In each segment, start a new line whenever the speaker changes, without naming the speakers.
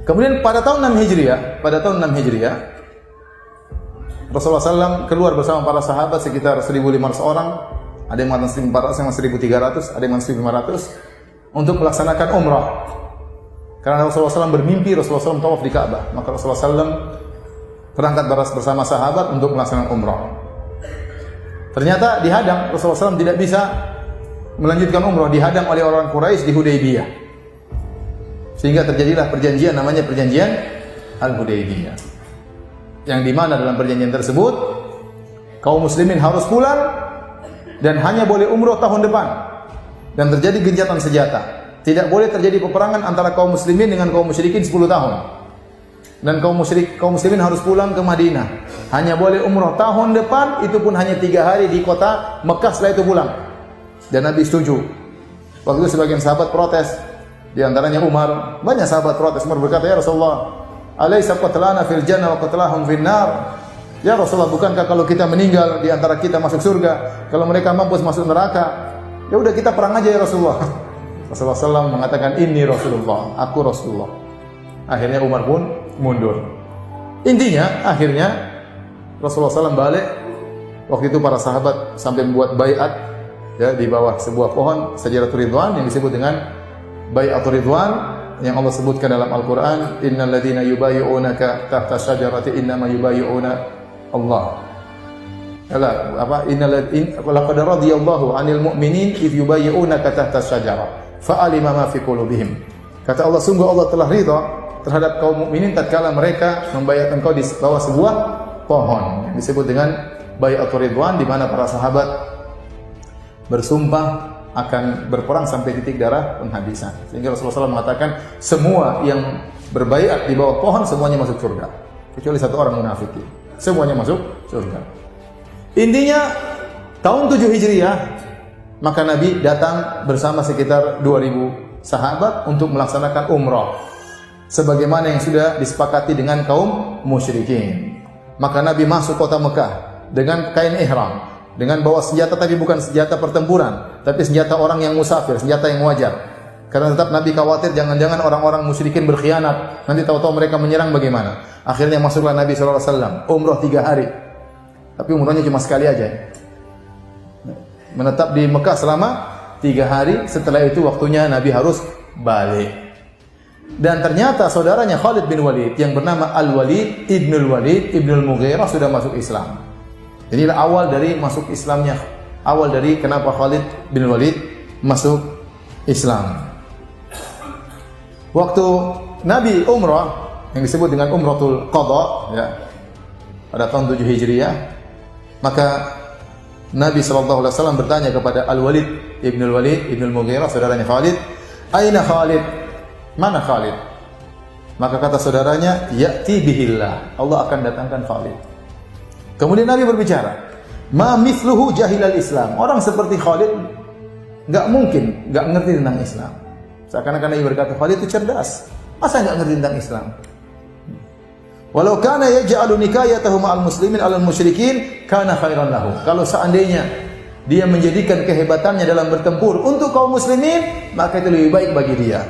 Kemudian pada tahun 6 Hijriah, Rasulullah SAW keluar bersama para sahabat sekitar 1.500 orang, ada yang mengatakan 1.400, yang 1.300, ada yang mengatakan 1.500 untuk melaksanakan umrah. Karena Rasulullah SAW bermimpi, Rasulullah SAW tawaf di Ka'bah, maka Rasulullah SAW berangkat bersama sahabat untuk melaksanakan umrah. Ternyata dihadang, Rasulullah SAW tidak bisa melanjutkan umrah, dihadang oleh orang Quraisy di Hudaybiyah. Sehingga terjadilah perjanjian namanya perjanjian Al-Hudaybiyah. Yang dimana dalam perjanjian tersebut kaum muslimin harus pulang dan hanya boleh umrah tahun depan. Dan terjadi gencatan senjata. Tidak boleh terjadi peperangan antara kaum muslimin dengan kaum musyrikin 10 tahun. Dan kaum muslimin harus pulang ke Madinah. Hanya boleh umrah tahun depan, itu pun hanya 3 hari di kota Mekah, setelah itu pulang. Dan Nabi setuju. Waktu itu sebagian sahabat protes, di antaranya Umar. Banyak sahabat protes. Umar berkata, "Ya Rasulullah, alaysa qatlana fil jannah wa qatlahum fin nar?" Ya Rasulullah, bukankah kalau kita meninggal di antara kita masuk surga, kalau mereka mampus masuk neraka? Ya udah kita perang aja ya Rasulullah. Rasulullah SAW mengatakan, "Inni Rasulullah, aku Rasulullah." Akhirnya Umar pun mundur. Intinya, akhirnya Rasulullah SAW balik. Waktu itu para sahabat sampai membuat baiat ya di bawah sebuah pohon Syajaratul Ridwan yang disebut dengan Bai'atul Ridwan, yang Allah sebutkan dalam Al-Qur'an, "Innal ladzina yubayyi'unaka tahta syajarati innama yubayyi'una Allah." Laqad radiyallahu 'anil mu'minin idh yubayyi'unaka tahta syajarah fa'alima ma fi qulubihim. Kata Allah, sungguh Allah telah ridha terhadap kaum mukminin tatkala mereka membayar engkau di bawah sebuah pohon. Disebut dengan Bai'atul Ridwan, di mana para sahabat bersumpah akan berperang sampai titik darah penghabisan. Sehingga Rasulullah SAW mengatakan semua yang berbaiat di bawah pohon semuanya masuk surga, kecuali satu orang munafik. Semuanya masuk surga. Intinya tahun 7 Hijriah maka Nabi datang bersama sekitar 2.000 sahabat untuk melaksanakan umrah sebagaimana yang sudah disepakati dengan kaum musyrikin. Maka Nabi masuk kota Mekah dengan kain ihram, dengan bawa senjata, tapi bukan senjata pertempuran, tapi senjata orang yang musafir, senjata yang wajar. Karena tetap Nabi khawatir jangan-jangan orang-orang musyrikin berkhianat, nanti tahu-tahu mereka menyerang bagaimana. Akhirnya masuklah Nabi SAW, umrah 3 hari. Tapi umrahnya cuma sekali aja. Menetap di Mekah selama 3 hari, setelah itu waktunya Nabi harus balik. Dan ternyata saudaranya Khalid bin Walid yang bernama Al-Walid Ibnul Mughirah sudah masuk Islam. Inilah awal dari masuk Islamnya, awal dari kenapa Khalid bin Walid masuk Islam. Waktu Nabi umrah yang disebut dengan Umratul Qadha ya, pada tahun 7 Hijriah, maka Nabi SAW bertanya kepada Al-Walid Ibnul Mughirah, saudaranya Khalid, "Aina Khalid? Mana Khalid?" Maka kata saudaranya, "Ya'ti bihillah." Allah akan datangkan Khalid. Kemudian Nabi berbicara, "Ma mithluhu jahilal Islam." Orang seperti Khalid enggak mungkin enggak ngerti tentang Islam. Seakan-akan Nabi berkata, Khalid itu cerdas. Masa enggak ngerti tentang Islam? Walau kana yaj'alu nikayatahu ma'al muslimin 'alal musyrikin kana khairan lahu. Kalau seandainya dia menjadikan kehebatannya dalam bertempur untuk kaum muslimin, maka itu lebih baik bagi dia.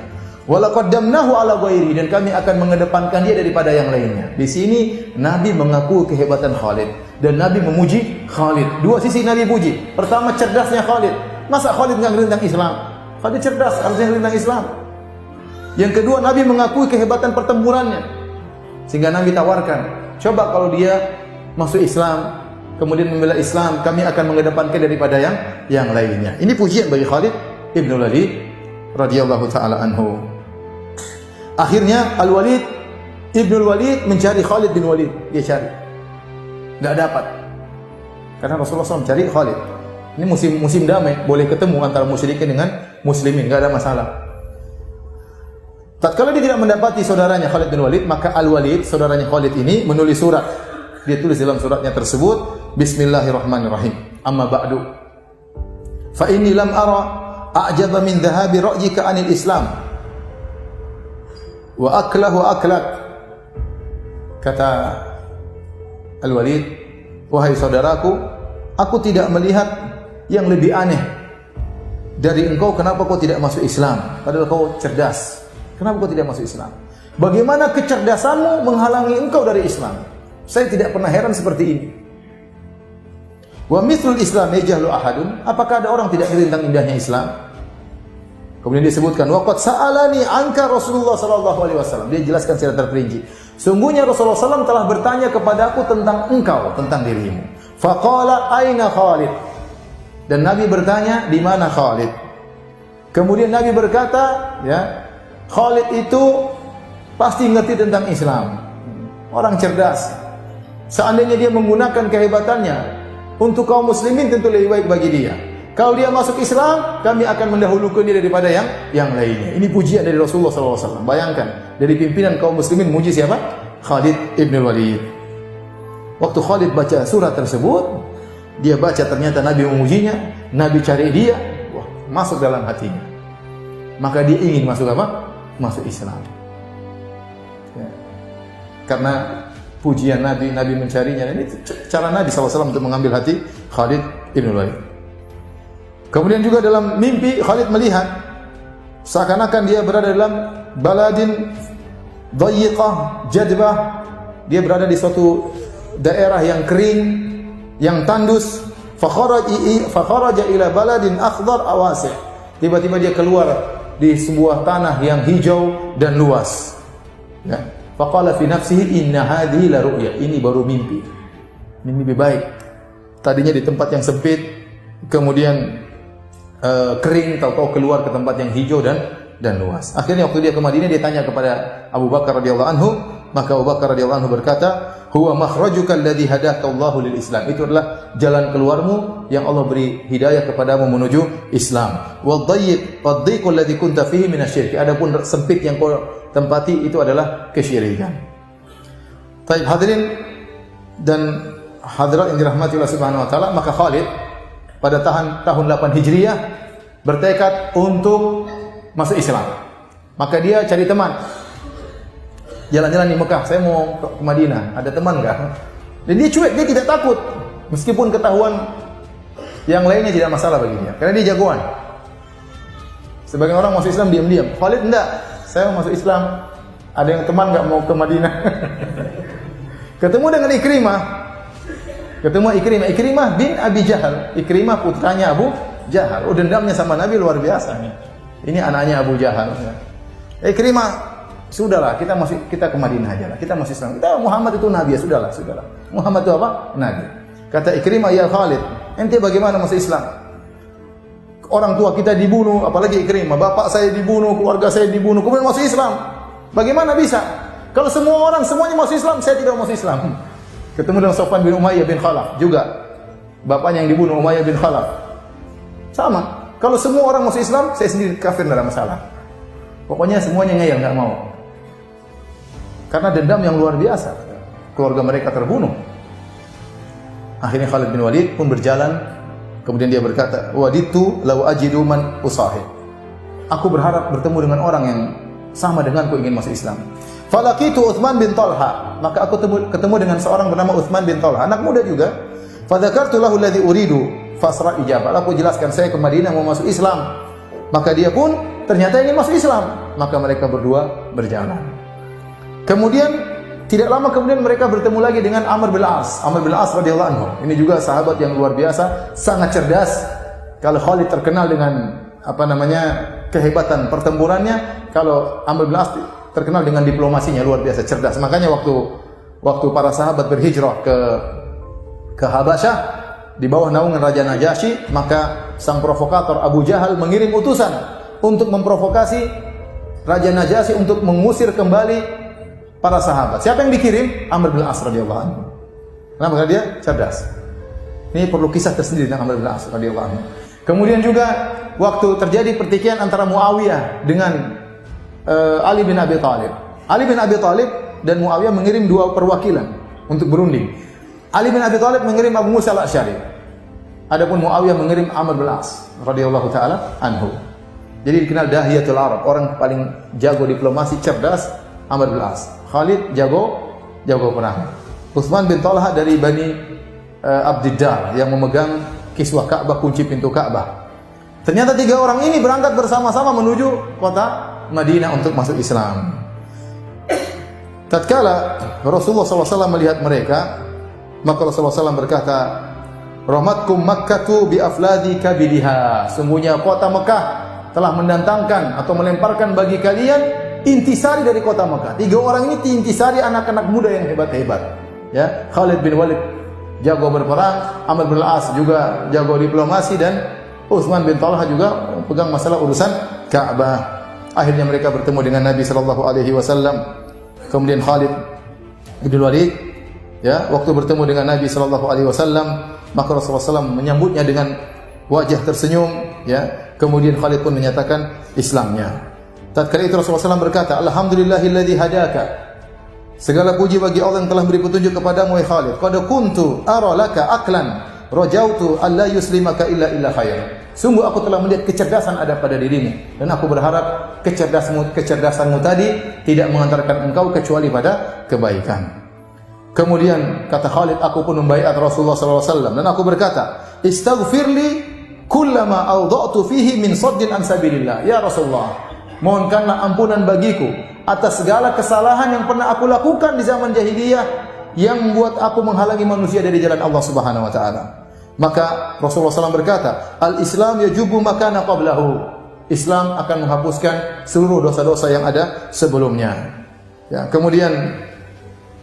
Wala qaddamnahu 'ala ghairi, dan kami akan mengedepankan dia daripada yang lainnya. Di sini Nabi mengaku kehebatan Khalid dan Nabi memuji Khalid. Dua sisi Nabi puji. Pertama, cerdasnya Khalid. Masa Khalid enggak ngerti tentang Islam? Khalid cerdas, harusnya ngerti tentang Islam. Yang kedua, Nabi mengakui kehebatan pertempurannya. Sehingga Nabi tawarkan, coba kalau dia masuk Islam, kemudian membela Islam, kami akan mengedepankan daripada yang lainnya. Ini pujian bagi Khalid Ibnul Walid radhiyallahu taala anhu. Akhirnya Al-Walid Ibnul Walid mencari Khalid bin Walid, dia cari. Enggak dapat. Karena Rasulullah SAW mencari Khalid. Ini musim damai, boleh ketemu antara musyrikin dengan muslimin, enggak ada masalah. Tatkala dia tidak mendapati saudaranya Khalid bin Walid, maka Al-Walid, saudaranya Khalid ini menulis surat. Dia tulis dalam suratnya tersebut, Bismillahirrahmanirrahim. Amma ba'du. Fa inni lam ara a'jaba min dhahabi ra'yika 'anil Islam. Wa aklahu aklak. Kata Al-Walid, wahai saudaraku, aku tidak melihat yang lebih aneh dari engkau, kenapa kau tidak masuk Islam? Padahal kau cerdas. Kenapa kau tidak masuk Islam? Bagaimana kecerdasanmu menghalangi engkau dari Islam? Saya tidak pernah heran seperti ini. Wa mithlul Islam yajhalu ahadun. Apakah ada orang tidak ngerti tentang indahnya Islam? Kemudian disebutkan waqad sa'alani anka Rasulullah sallallahu alaihi wasallam. Dia jelaskan secara terperinci. Sungguhnya Rasulullah SAW telah bertanya kepadaku tentang engkau, tentang dirimu. Faqala aina Khalid? Dan Nabi bertanya, di mana Khalid? Kemudian Nabi berkata, ya, Khalid itu pasti ngerti tentang Islam. Orang cerdas. Seandainya dia menggunakan kehebatannya untuk kaum muslimin, tentu lebih baik bagi dia. Kalau dia masuk Islam, kami akan mendahulukan dia daripada yang lainnya. Ini pujian dari Rasulullah SAW. Bayangkan, dari pimpinan kaum muslimin muji siapa? Khalid ibn Walid. Waktu Khalid baca surat tersebut, dia baca ternyata Nabi memujinya, Nabi cari dia, wah, masuk dalam hatinya. Maka dia ingin masuk apa? Masuk Islam. Ya. Karena pujian Nabi, Nabi mencarinya. Ini cara Nabi SAW untuk mengambil hati Khalid ibn Walid. Kemudian juga dalam mimpi Khalid melihat seakan-akan dia berada dalam baladin dhayiqah jadbah. Dia berada di suatu daerah yang kering, yang tandus. Fakharaja ila baladin akhdar awasi'. Tiba-tiba dia keluar di sebuah tanah yang hijau dan luas. Ya. Faqala fi nafsihi inna hadhihi la ru'ya. Ini baru mimpi. Ini mimpi baik. Tadinya di tempat yang sempit, kemudian kering, tahu-tahu keluar ke tempat yang hijau dan luas. Akhirnya waktu dia ke Madinah, dia tanya kepada Abu Bakar radhiyallahu anhu, maka Abu Bakar radhiyallahu anhu berkata, "Huwa makhrajuka alladhi hadaka Allahu lil Islam." Itu adalah jalan keluarmu yang Allah beri hidayah kepadamu menuju Islam. Wadhiqu alladhi kunta fihi minasyirk. Adapun sempit yang kau tempati itu adalah kesyirikan. Baik, hadirin dan hadirat yang dirahmati Allah Subhanahu wa taala, maka Khalid pada tahun 8 Hijriah bertekad untuk masuk Islam. Maka dia cari teman. Jalan-jalan di Mekah, saya mau ke Madinah, ada teman enggak? Dan dia cuek, dia tidak takut. Meskipun ketahuan yang lainnya tidak masalah bagi dia, karena dia jagoan. Sebagian orang masuk Islam diam-diam. Khalid enggak, saya mau masuk Islam. Ada yang teman enggak mau ke Madinah? Ketemu dengan Ikrimah. Ikrimah bin Abi Jahal. Ikrimah putranya Abu Jahal. Oh, dendamnya sama Nabi luar biasa nih. Ini anaknya Abu Jahal. Ikrimah, sudahlah, kita ke Madinah aja lah. Kita masuk Islam. Muhammad itu nabi, ya sudahlah. Muhammad itu apa? Nabi. Kata Ikrimah, "Ya Khalid, ente bagaimana masuk Islam? Orang tua kita dibunuh, apalagi Ikrimah, bapak saya dibunuh, keluarga saya dibunuh, kemudian masuk Islam. Bagaimana bisa? Kalau semua orang semuanya masuk Islam, saya tidak masuk Islam." Ketemu dengan Sofwan bin Umayyah bin Khalaf, juga bapaknya yang dibunuh, Umayyah bin Khalaf. Sama. Kalau semua orang masuk Islam, saya sendiri kafir, tidak ada masalah. Pokoknya semuanya ngeyel, nggak mau. Karena dendam yang luar biasa. Keluarga mereka terbunuh. Akhirnya Khalid bin Walid pun berjalan. Kemudian dia berkata, "Waditu law ajidu man usahib." Aku berharap bertemu dengan orang yang sama denganku ingin masuk Islam. Falaqitu Utsman bin Talha. Maka aku ketemu dengan seorang bernama Utsman bin Talha, anak muda juga. Fadzakartu lahu alladhi uridu fasra ijabah. Aku jelaskan saya ke Madinah mau masuk Islam. Maka dia pun ternyata ingin masuk Islam. Maka mereka berdua berjalan. Kemudian tidak lama kemudian mereka bertemu lagi dengan Amr bin As. Amr bin As radhiyallahu anhu. Ini juga sahabat yang luar biasa, sangat cerdas. Kalau Khalid terkenal dengan kehebatan pertempurannya, kalau Amr bin As terkenal dengan diplomasinya, luar biasa cerdas. Makanya waktu para sahabat berhijrah ke Habasyah di bawah naungan Raja Najasyi, maka sang provokator Abu Jahal mengirim utusan untuk memprovokasi Raja Najasyi untuk mengusir kembali para sahabat. Siapa yang dikirim? Amr bin As radhiyallahu anhu. Kenapa? Karena dia cerdas. Ini perlu kisah tersendiri tentang Amr bin As radhiyallahu anhu. Kemudian juga waktu terjadi pertikaian antara Muawiyah dengan Ali bin Abi Thalib. Ali bin Abi Thalib dan Muawiyah mengirim dua perwakilan untuk berunding. Ali bin Abi Thalib mengirim Abu Musa al-Asy'ari. Adapun Muawiyah mengirim Amr bin As radhiyallahu taala anhu. Jadi dikenal dahiyatul Arab, orang paling jago diplomasi, cerdas, Amr bin As. Khalid jago perang. Utsman bin Talha dari Bani Abdiddar yang memegang kiswah Ka'bah, kunci pintu Ka'bah. Ternyata tiga orang ini berangkat bersama-sama menuju kota Madinah untuk masuk Islam. Tatkala Rasulullah SAW melihat mereka, maka Rasulullah SAW berkata, rahmatkum Makkatu bi afladi kabidiha. Sungguhnya kota Mekah telah mendatangkan atau melemparkan bagi kalian intisari dari kota Mekah. 3 orang ini intisari anak-anak muda yang hebat-hebat. Ya, Khalid bin Walid jago berperang, Amr bin Al-As juga jago diplomasi, dan Utsman bin Talha juga pegang masalah urusan Ka'bah. Akhirnya mereka bertemu dengan Nabi sallallahu alaihi wasallam. Kemudian Khalid bin Walid, ya, waktu bertemu dengan Nabi sallallahu alaihi wasallam, maka Rasulullah SAW menyambutnya dengan wajah tersenyum, ya. Kemudian Khalid pun menyatakan Islamnya. Tatkala itu Rasulullah SAW berkata, alhamdulillahilladzi hadaka. Segala puji bagi Allah yang telah beri petunjuk kepadamu, wahai Khalid. Qad kuntu ara laka aklan rajautu alla yuslimaka illa khair. Sungguh aku telah melihat kecerdasan ada pada dirimu, dan aku berharap kecerdasanmu tadi tidak mengantarkan engkau kecuali pada kebaikan. Kemudian kata Khalid, aku pun membaiat Rasulullah SAW, dan aku berkata, istaghfirli kullama awda'tu fihi min saddin an sabilillah. Ya Rasulullah, mohonkanlah ampunan bagiku atas segala kesalahan yang pernah aku lakukan di zaman jahiliyah yang membuat aku menghalangi manusia dari jalan Allah Subhanahu wa taala. Maka Rasulullah SAW berkata, al-Islam yajubu makana qablahu. Islam akan menghapuskan seluruh dosa-dosa yang ada sebelumnya. Ya, kemudian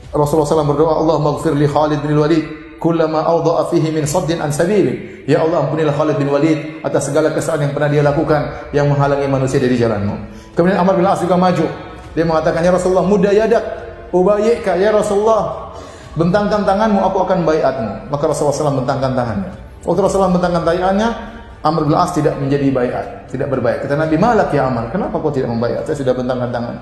Rasulullah SAW berdoa, Allahumma ighfir li Khalid bin Walid kullama awda'a fihi min saddin an sabili. Ya Allah, ampunilah Khalid bin Walid atas segala kesalahan yang pernah dia lakukan yang menghalangi manusia dari jalanmu. Kemudian Amr bin Al-As juga maju. Dia mengatakan, ya Rasulullah, mudda yadak ubayyika, ya Rasulullah, bentangkan tanganmu, aku akan baiatmu. Maka Rasulullah SAW bentangkan tangannya. Waktu Rasulullah bentangkan tangannya, Amr bin Al-As tidak menjadi baiat, tidak berbaiat. Kata Nabi, malak ya Amr, kenapa kau tidak membaiat? Saya sudah bentangkan tangan.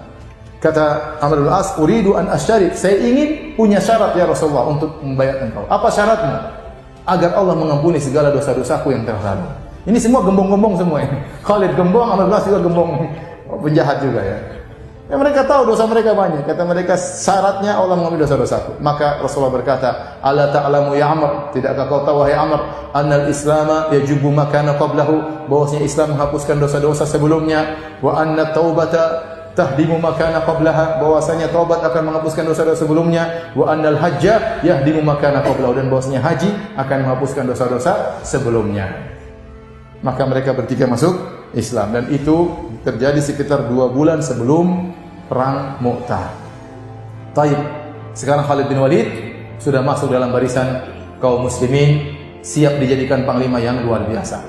Kata Amr bin Al-As, uridu an asyarid, saya ingin punya syarat ya Rasulullah untuk membaiat engkau. Apa syaratmu? Agar Allah mengampuni segala dosa-dosaku yang telah lalu. Ini semua gembong-gembong semua ini. Khalid gembong, Amr bin Al-As juga gembong. Penjahat juga ya. Ya, mereka tahu dosa mereka banyak. Kata mereka, syaratnya Allah mengampuni dosa-dosaku. Maka Rasulullah berkata, ala ta'lamu ya Amr, tidakkah kau tahu wahai Amr, annal islama yajubu makana qablahu, bahwasanya Islam menghapuskan dosa-dosa sebelumnya, wa anna taubata tahdimu makana qablaha, bahwasanya taubat akan menghapuskan dosa-dosa sebelumnya, wa annal hajja yahdimu makana qablahu, dan bahwasanya haji akan menghapuskan dosa-dosa sebelumnya. Maka mereka bertiga masuk Islam, dan itu terjadi sekitar 2 bulan sebelum perang Mu'tah. Taib. Sekarang Khalid bin Walid sudah masuk dalam barisan kaum muslimin, siap dijadikan panglima yang luar biasa.